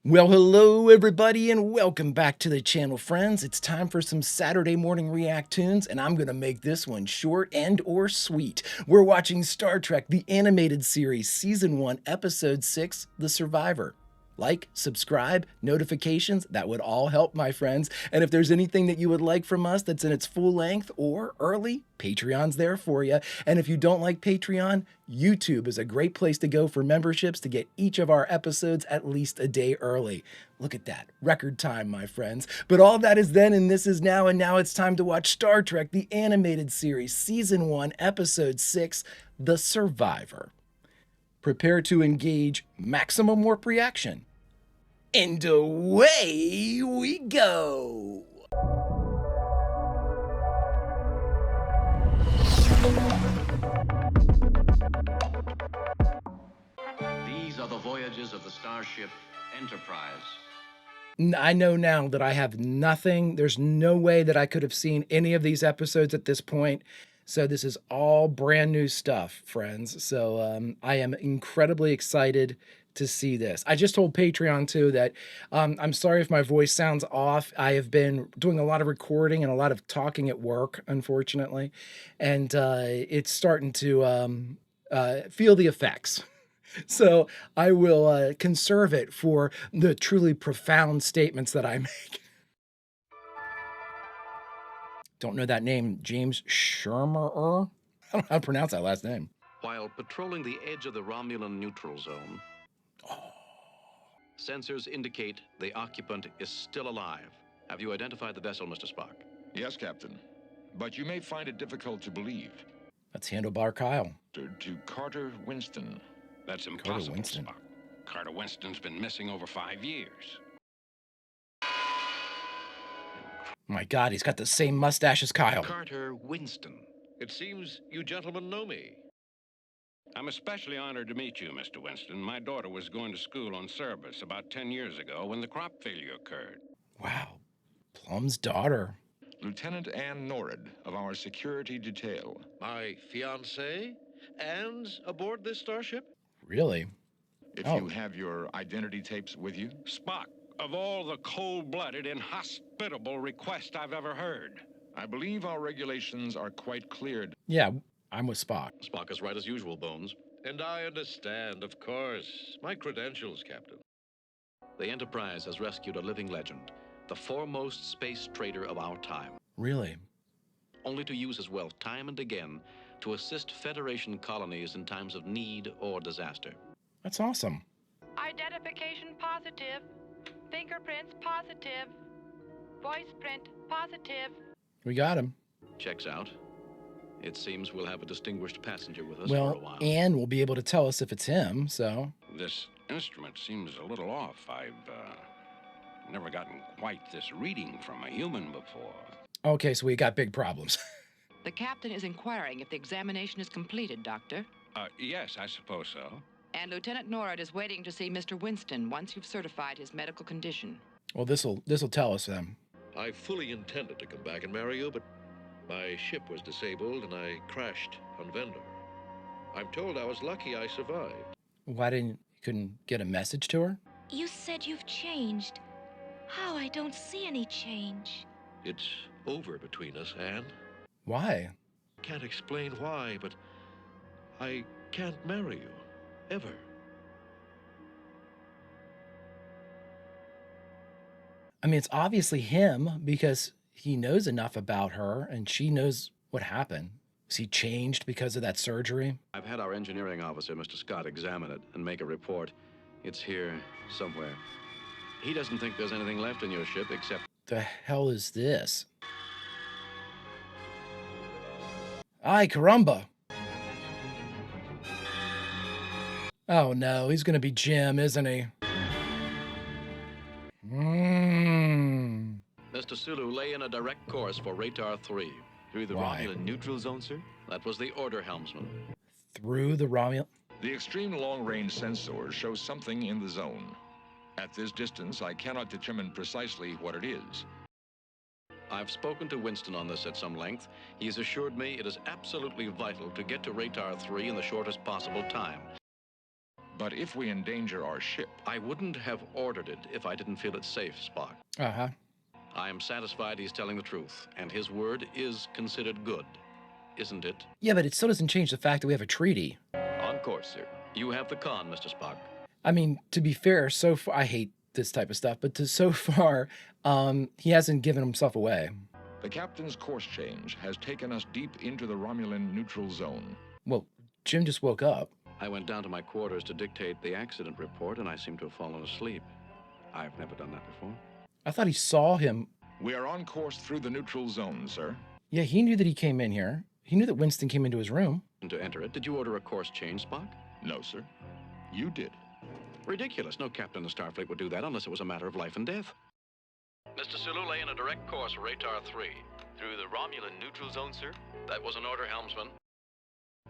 Well, hello everybody and welcome back to the channel, friends. It's time for some Saturday morning react tunes, and I'm going to make this one short and or sweet. We're watching Star Trek, the animated series, Season 1, Episode 6, The Survivor. Like, subscribe, notifications, that would all help, my friends. And if there's anything that you would like from us that's in its full length or early, Patreon's there for you. And if you don't like Patreon, YouTube is a great place to go for memberships to get each of our episodes at least a day early. Look at that, record time, my friends. But all that is then and this is now, and now it's time to watch Star Trek, the animated series, Season 1, Episode 6, The Survivor. Prepare to engage maximum warp reaction. And away we go! These are the voyages of the starship Enterprise. I know now that I have nothing. There's no way that I could have seen any of these episodes at this point. So this is all brand new stuff, friends. So I am incredibly excited to see this. I just told Patreon too that I'm sorry if my voice sounds off. I have been doing a lot of recording and a lot of talking at work, unfortunately, and it's starting to feel the effects. So I will conserve it for the truly profound statements that I make. Don't know that name, James Shermer? I don't know how to pronounce that last name. While patrolling the edge of the Romulan neutral zone, sensors indicate the occupant is still alive. Have you identified the vessel, Mr. Spock? Yes, Captain. But you may find it difficult to believe. That's Handlebar Kyle. To Carter Winston. That's impossible, Winston. Spock. Carter Winston's been missing over 5 years. My God, he's got the same mustache as Kyle. Carter Winston. It seems you gentlemen know me. I'm especially honored to meet you, Mr. Winston. My daughter was going to school on Cerberus about 10 years ago when the crop failure occurred. Wow, Plum's daughter. Lieutenant Ann Norrid of our security detail. My fiancée? Anne's aboard this starship? Really? If Oh. you have your identity tapes with you. Spock, of all the cold-blooded, inhospitable requests I've ever heard. I believe our regulations are quite clear. Yeah, I'm with Spock. Spock is right as usual, Bones. And I understand, of course. My credentials, Captain. The Enterprise has rescued a living legend, the foremost space trader of our time, Really? only to use his wealth time and again to assist Federation colonies in times of need or disaster. That's awesome. Identification positive. Fingerprints positive. Voice print positive. We got him. Checks out. It seems we'll have a distinguished passenger with us for a Well, while. Anne will be able to tell us if it's him, so. This instrument seems a little off. I've never gotten quite this reading from a human before. Okay, so we got big problems. The captain is inquiring if the examination is completed, Doctor. Yes, I suppose so. And Lieutenant Norrid is waiting to see Mr. Winston once you've certified his medical condition. Well, this'll tell us then. I fully intended to come back and marry you, but my ship was disabled and I crashed on Vendor. I'm told I was lucky I survived. Why couldn't get a message to her? You said you've changed. How? I don't see any change. It's over between us, Anne. Why? Can't explain why, but I can't marry you. Ever. I mean, it's obviously him because he knows enough about her and she knows what happened. Was he changed because of that surgery? I've had our engineering officer, Mr. Scott, examine it and make a report. It's here somewhere. He doesn't think there's anything left in your ship except... The hell is this? Ay, caramba. Oh no, he's gonna be Jim, isn't he? Mr. Sulu, lay in a direct course for Reactor 3. Through the Why? Romulan neutral zone, sir? That was the order, helmsman. Through the Romulan. The extreme long-range sensor shows something in the zone. At this distance, I cannot determine precisely what it is. I've spoken to Winston on this at some length. He's assured me it is absolutely vital to get to Reactor 3 in the shortest possible time. But if we endanger our ship, I wouldn't have ordered it if I didn't feel it safe, Spock. Uh-huh. I am satisfied he's telling the truth, and his word is considered good, isn't it? Yeah, but it still doesn't change the fact that we have a treaty. On course, sir. You have the con, Mr. Spock. I mean, to be fair, so far, I hate this type of stuff, but so far, he hasn't given himself away. the captain's course change has taken us deep into the Romulan neutral zone. Well, Jim just woke up. I went down to my quarters to dictate the accident report, and I seem to have fallen asleep. I've never done that before. I thought he saw him. We are on course through the neutral zone, sir. Yeah, he knew that he came in here. He knew that Winston came into his room. And to enter it, did you order a course change, Spock? No, sir. You did. Ridiculous. No captain of Starfleet would do that unless it was a matter of life and death. Mr. Sulu, lay in a direct course for Ratar 3. Through the Romulan neutral zone, sir? That was an order, helmsman.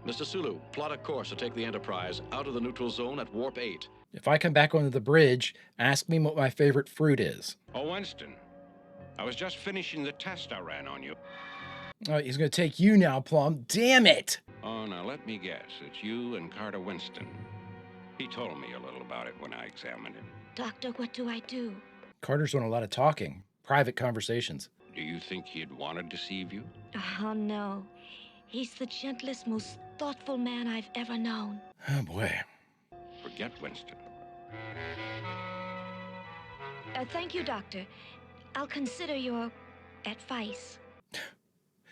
Mr. Sulu, plot a course to take the Enterprise out of the neutral zone at warp 8. If I come back onto the bridge, ask me what my favorite fruit is. Oh, Winston, I was just finishing the test I ran on you. Oh, he's going to take you now, Plum. Damn it! Oh, now let me guess. It's you and Carter Winston. He told me a little about it when I examined him. Doctor, what do I do? Carter's doing a lot of talking. Private conversations. Do you think he'd want to deceive you? Oh, no. He's the gentlest, most thoughtful man I've ever known. Oh, boy. Forget Winston. Thank you, Doctor. I'll consider your advice.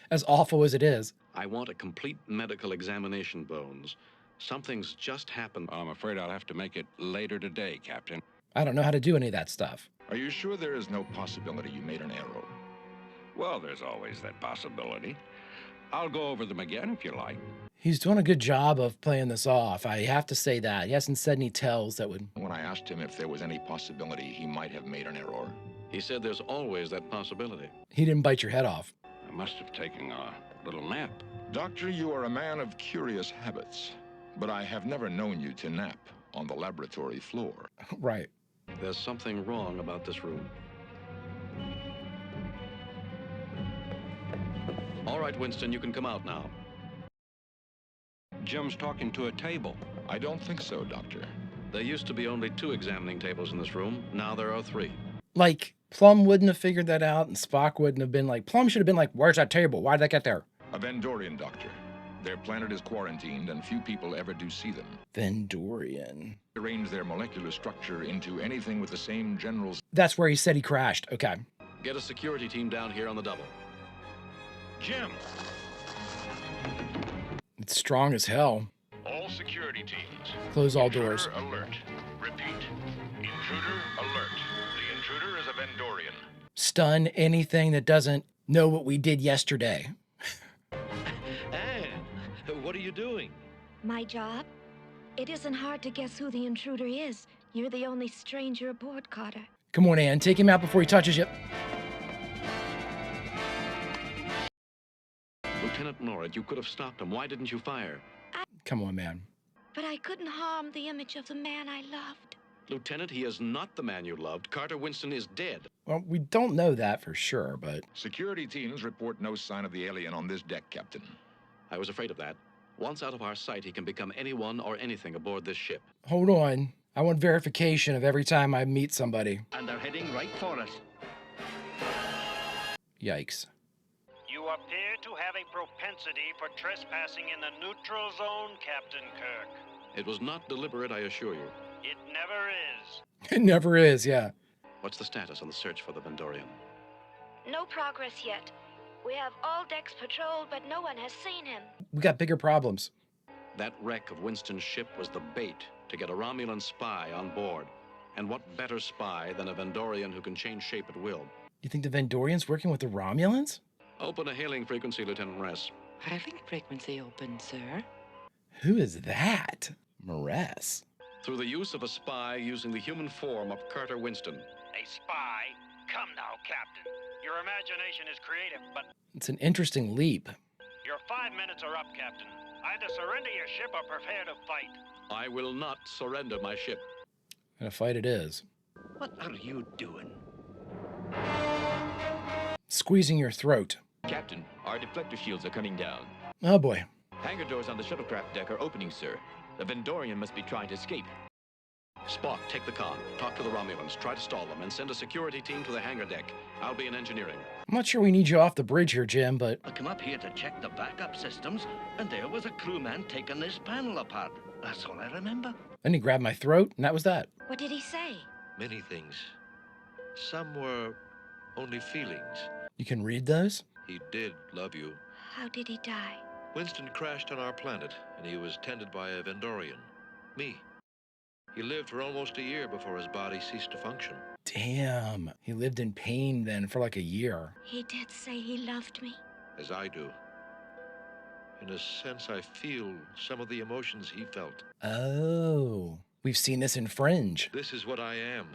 As awful as it is. I want a complete medical examination, Bones. Something's just happened. I'm afraid I'll have to make it later today, Captain. I don't know how to do any of that stuff. Are you sure there is no possibility you made an error? Well, there's always that possibility. I'll go over them again if you like. He's doing a good job of playing this off. I have to say that. He hasn't said any tells that would... When I asked him if there was any possibility he might have made an error, He said there's always that possibility. He didn't bite your head off. I must have taken a little nap. Doctor, you are a man of curious habits, but I have never known you to nap on the laboratory floor. Right. There's something wrong about this room. All right, Winston, you can come out now. Jim's talking to a table. I don't think so, Doctor. There used to be only 2 examining tables in this room. Now there are 3. Like, Plum wouldn't have figured that out, and Spock wouldn't have been like... Plum should have been like, where's that table? Why did that get there? A Vendorian, Doctor. Their planet is quarantined, and few people ever do see them. Vendorian. Arrange their molecular structure into anything with the same general... That's where he said he crashed. Okay. Get a security team down here on the double. Jim! It's strong as hell. All security teams. Close all doors. Intruder alert. Repeat. Intruder alert. The intruder is a Vendorian. Stun anything that doesn't know what we did yesterday. Anne, what are you doing? My job? It isn't hard to guess who the intruder is. You're the only stranger aboard, Carter. Come on, Ann. Take him out before he touches you. Lieutenant Norrid, you could have stopped him. Why didn't you fire? Come on, man. But I couldn't harm the image of the man I loved. Lieutenant, he is not the man you loved. Carter Winston is dead. Well, we don't know that for sure, but... Security teams report no sign of the alien on this deck, Captain. I was afraid of that. Once out of our sight, he can become anyone or anything aboard this ship. Hold on. I want verification of every time I meet somebody. And they're heading right for us. Yikes. You appear to have a propensity for trespassing in the neutral zone, Captain Kirk. It was not deliberate, I assure you. It never is. It never is, yeah. What's the status on the search for the Vendorian? No progress yet. We have all decks patrolled, but no one has seen him. We got bigger problems. That wreck of Winston's ship was the bait to get a Romulan spy on board. And what better spy than a Vendorian who can change shape at will? You think the Vendorian's working with the Romulans? Open a hailing frequency, Lieutenant Ress. Hailing frequency open, sir. Who is that? Maress. Through the use of a spy using the human form of Carter Winston. A spy? Come now, Captain. Your imagination is creative, but It's an interesting leap. your 5 minutes are up, Captain. Either surrender your ship or prepare to fight. I will not surrender my ship. And a fight it is. What are you doing? Squeezing your throat. Captain, our deflector shields are coming down. Oh boy. Hangar doors on the shuttlecraft deck are opening, sir. The Vendorian must be trying to escape. Spock, take the con. Talk to the Romulans. Try to stall them and send a security team to the hangar deck. I'll be in engineering. I'm not sure we need you off the bridge here, Jim, but... I come up here to check the backup systems, and there was a crewman taking this panel apart. That's all I remember. Then he grabbed my throat, and that was that. What did he say? Many things. Some were only feelings. You can read those? He did love you. How did he die? Winston crashed on our planet, and he was tended by a Vendorian. Me. He lived for almost a year before his body ceased to function. Damn. He lived in pain then for like a year. He did say he loved me. As I do. In a sense, I feel some of the emotions he felt. Oh. We've seen this in Fringe. This is what I am.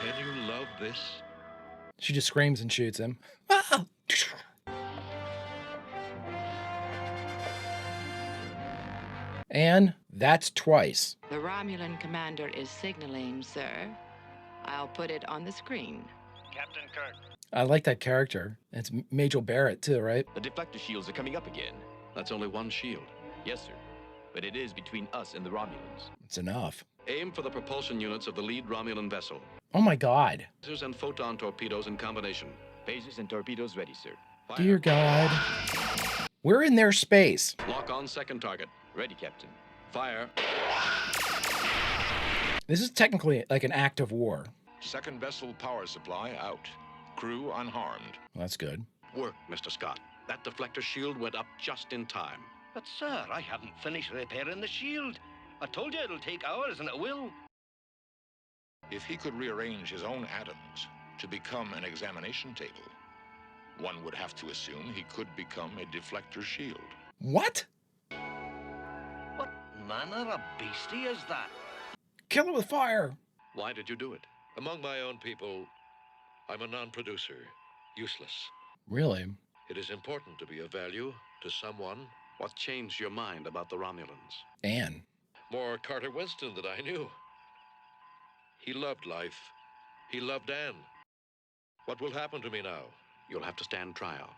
Can you love this? She just screams and shoots him. Ah! And that's twice. The Romulan commander is signaling, sir. I'll put it on the screen. Captain Kirk. I like that character. It's Majel Barrett too, right? The deflector shields are coming up again. That's only one shield. Yes, sir. But it is between us and the Romulans. It's enough. Aim for the propulsion units of the lead Romulan vessel. Oh my God. Lasers and photon torpedoes in combination. Phasers and torpedoes ready, sir. Fire. Dear God. We're in their space. Lock on second target. Ready, Captain. Fire. This is technically like an act of war. Second vessel power supply out. Crew unharmed. Well, that's good. Work, Mr. Scott. That deflector shield went up just in time. But, sir, I haven't finished repairing the shield. I told you it'll take hours, and it will. If he could rearrange his own atoms to become an examination table, one would have to assume he could become a deflector shield. What? What manner of beastie is that? Kill it with fire. Why did you do it? Among my own people, I'm a non-producer. Useless. Really? It is important to be of value to someone. What changed your mind about the Romulans? Anne. More Carter Winston than I knew. He loved life. He loved Anne. What will happen to me now? You'll have to stand trial.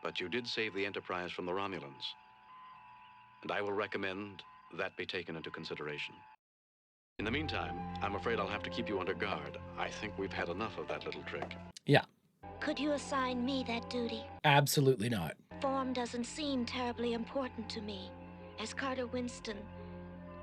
But you did save the Enterprise from the Romulans. And I will recommend that be taken into consideration. In the meantime, I'm afraid I'll have to keep you under guard. I think we've had enough of that little trick. Yeah. Could you assign me that duty? Absolutely not. Form doesn't seem terribly important to me, as Carter Winston,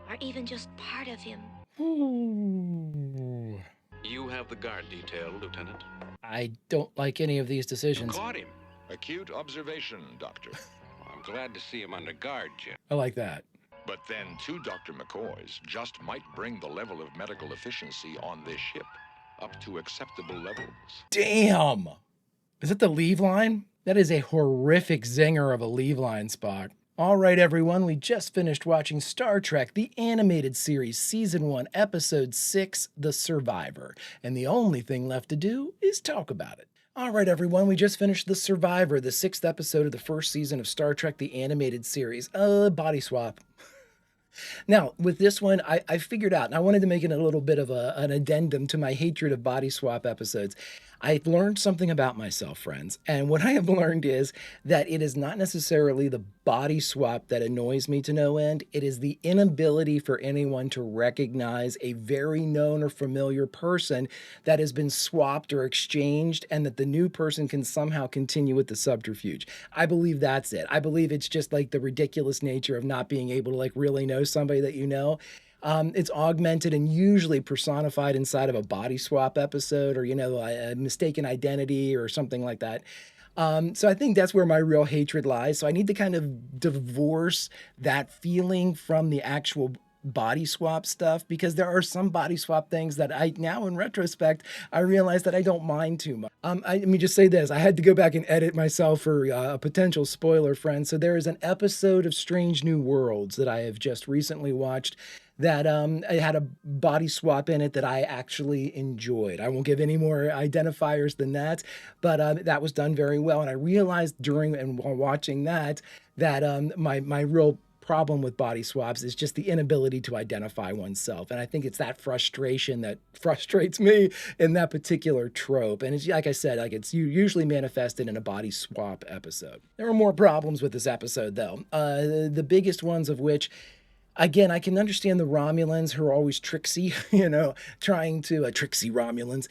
or even just part of him. Ooh. You have the guard detail, Lieutenant. I don't like any of these decisions. Caught him. Acute observation, Doctor. Well, I'm glad to see him under guard, Jim. I like that. But then 2 Dr. McCoys just might bring the level of medical efficiency on this ship up to acceptable levels. Damn! Is that the leave line? That is a horrific zinger of a leave line, Spock. All right, everyone, we just finished watching Star Trek, the animated series, Season 1, Episode 6, The Survivor. And the only thing left to do is talk about it. All right, everyone, we just finished The Survivor, the 6th episode of the 1st season of Star Trek, the animated series. Body swap. Now, with this one, I figured out, and I wanted to make it a little bit of an addendum to my hatred of body swap episodes. I've learned something about myself, friends, and what I have learned is that it is not necessarily the body swap that annoys me to no end. It is the inability for anyone to recognize a very known or familiar person that has been swapped or exchanged, and that the new person can somehow continue with the subterfuge. I believe that's it. I believe it's just like the ridiculous nature of not being able to like really know somebody that you know. It's augmented and usually personified inside of a body swap episode, or, you know, a mistaken identity or something like that. So I think that's where my real hatred lies. So I need to kind of divorce that feeling from the actual body swap stuff, because there are some body swap things that I now in retrospect, I realize that I don't mind too much. Let me just say this. I had to go back and edit myself for a potential spoiler, friends. So there is an episode of Strange New Worlds that I have just recently watched that it had a body swap in it that I actually enjoyed. I won't give any more identifiers than that, but that was done very well. And I realized during and while watching that my real problem with body swaps is just the inability to identify oneself. And I think it's that frustration that frustrates me in that particular trope. And it's, like I said, like it's usually manifested in a body swap episode. There are more problems with this episode, though. The biggest ones of which Again, I can understand the Romulans who are always tricksy, trying to tricksy Romulans.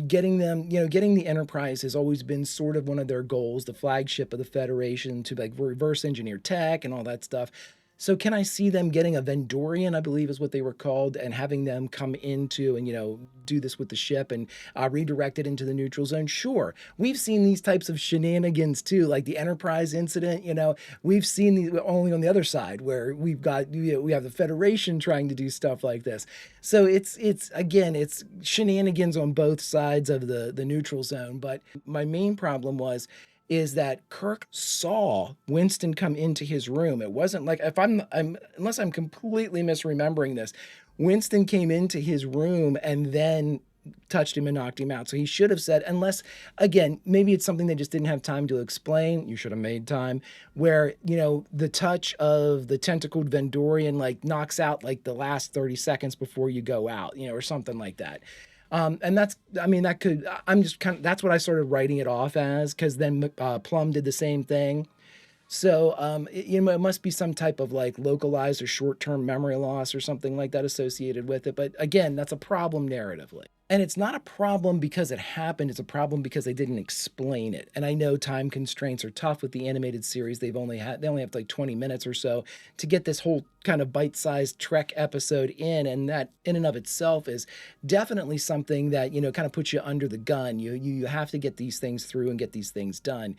Getting them, getting the Enterprise has always been sort of one of their goals, the flagship of the Federation, to like reverse engineer tech and all that stuff. So can I see them getting a Vendorian, I believe is what they were called, and having them come into and do this with the ship and redirect it into the neutral zone? Sure, we've seen these types of shenanigans too, like the Enterprise incident. We've seen these only on the other side where we've got we have the Federation trying to do stuff like this. So it's again it's shenanigans on both sides of the neutral zone. But my main problem is that Kirk saw Winston come into his room. It wasn't like if I'm unless I'm completely misremembering this, Winston came into his room and then touched him and knocked him out. So he should have said, unless again, maybe it's something they just didn't have time to explain. You should have made time where, the touch of the tentacled Vendorian like knocks out like the last 30 seconds before you go out, or something like that. And that's, I mean, that could, I'm just kind of, that's what I started writing it off as, because then Plum did the same thing. So, it must be some type of like localized or short-term memory loss or something like that associated with it. But again, that's a problem narratively. And it's not a problem because it happened. It's a problem because they didn't explain it. And I know time constraints are tough with the animated series. They only have like 20 minutes or so to get this whole kind of bite-sized Trek episode in. And that in and of itself is definitely something that, kind of puts you under the gun. You have to get these things through and get these things done.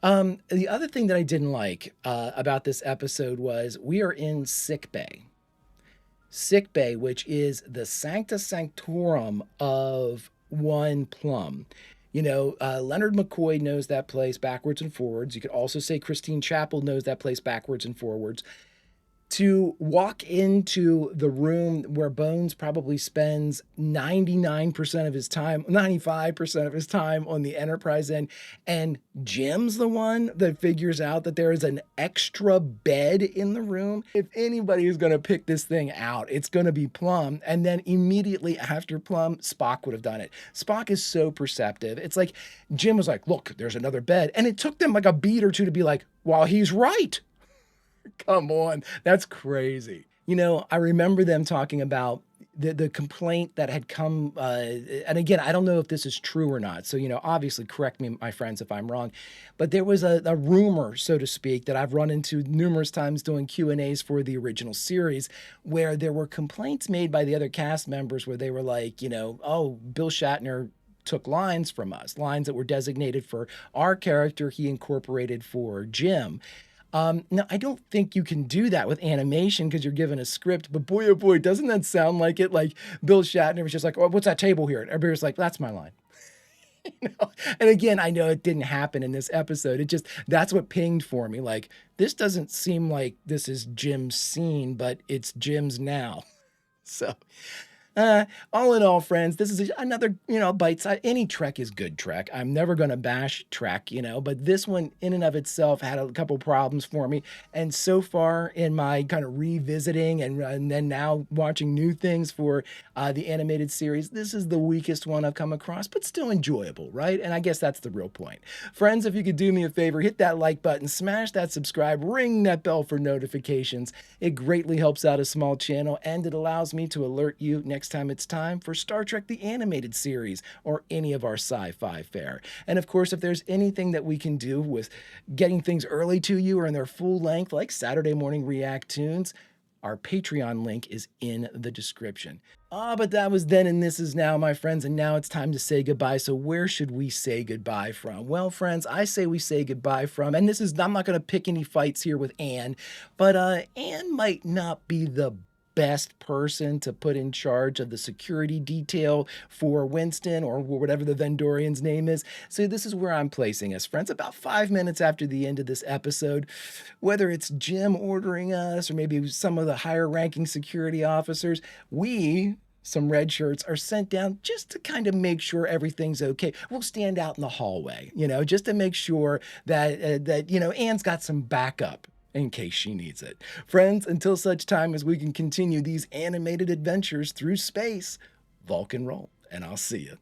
The other thing that I didn't like about this episode was we are in sick bay. Sick bay, which is the sancta sanctorum of one Plum. Leonard McCoy knows that place backwards and forwards. You could also say Christine Chapel knows that place backwards and forwards. To walk into the room where Bones probably spends 99% of his time, 95% of his time on the Enterprise end, and Jim's the one that figures out that there is an extra bed in the room. If anybody is going to pick this thing out, it's going to be Plum. And then immediately after Plum, Spock would have done it. Spock is so perceptive. It's like Jim was like, look, there's another bed. And it took them like a beat or two to be like, well, he's right. Come on, that's crazy. I remember them talking about the complaint that had come, and again, I don't know if this is true or not. So, obviously correct me, my friends, if I'm wrong, but there was a rumor, so to speak, that I've run into numerous times doing Q&As for the original series, where there were complaints made by the other cast members where they were like, oh, Bill Shatner took lines from us, lines that were designated for our character he incorporated for Jim. Now, I don't think you can do that with animation because you're given a script, but boy, oh boy, doesn't that sound like it? Like Bill Shatner was just like, oh, what's that table here? And everybody was like, that's my line. And again, I know it didn't happen in this episode. That's what pinged for me. Like, this doesn't seem like this is Jim's scene, but it's Jim's now. So, all in all, friends, this is another, bite size. Any Trek is good Trek. I'm never going to bash Trek, but this one in and of itself had a couple problems for me. And so far in my kind of revisiting and then now watching new things for the animated series, this is the weakest one I've come across, but still enjoyable, right? And I guess that's the real point. Friends, if you could do me a favor, hit that like button, smash that subscribe, ring that bell for notifications. It greatly helps out a small channel, and it allows me to alert you next time it's time for Star Trek the Animated Series or any of our sci-fi fare. And of course, if there's anything that we can do with getting things early to you or in their full length, like Saturday morning React Tunes, our Patreon link is in the description. But that was then and this is now, my friends, and now it's time to say goodbye. So where should we say goodbye from? Well, friends, I say we say goodbye from, and I'm not going to pick any fights here with Anne, but Anne might not be the best person to put in charge of the security detail for Winston or whatever the Vendorian's name is. So this is where I'm placing us, friends. About 5 minutes after the end of this episode, whether it's Jim ordering us or maybe some of the higher ranking security officers, some red shirts are sent down just to kind of make sure everything's okay. We'll stand out in the hallway, just to make sure that Anne's got some backup in case she needs it. Friends, until such time as we can continue these animated adventures through space, Vulcan roll, and I'll see you.